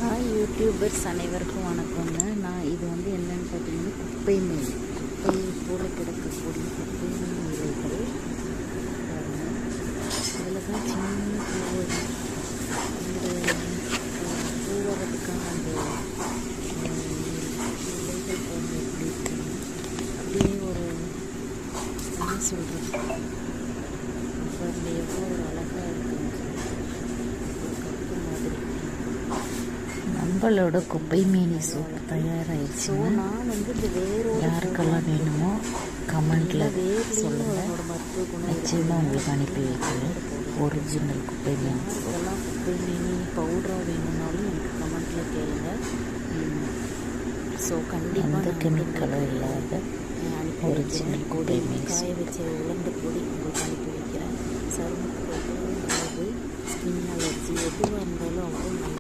Hi YouTubers அனைவருக்கும் வணக்கங்க. இது என்னென்னு பார்த்தீங்கன்னா குப்பை மீன், குப்பை போல கிடக்கக்கூடிய குப்பை மீன் இலைகள் பாருங்கள். இதில் தான் சின்ன பூவதுக்கான அந்த இலைகள் பாருங்கள் எப்படி இருக்குங்க. அப்படியே ஒரு என்ன சொல்கிறது பாருங்கள், எவ்வளோ ஒரு அழகாக இருக்குங்க. நம்மளோட குப்பை மீனி சூப் தயாராகிடுச்சு. நான் இந்த யாருக்கெல்லாம் வேணுமோ கமெண்டில் சொல்லுங்கள், நிச்சயமாக உங்களுக்கு அனுப்பி வைக்கிறேன். ஒரிஜினல் குப்பை மீன் சூப்பெல்லாம் குப்பை மீனி பவுடராக வேணும்னாலும் எனக்கு கமெண்டில் கேளுங்க. ஸோ கண்டிப்பாக எந்த கெமிக்கலும் இல்லாத ஒரிஜினல் குப்பை மீன் காய வச்ச உலர்ந்த பொடி உங்களுக்கு அனுப்பி வைக்கிறேன். சருமத்துக்கு எவ்வளோ நல்லது, ஸ்கின் அலர்ஜி எதுவாக இருந்தாலும் அவ்வளோ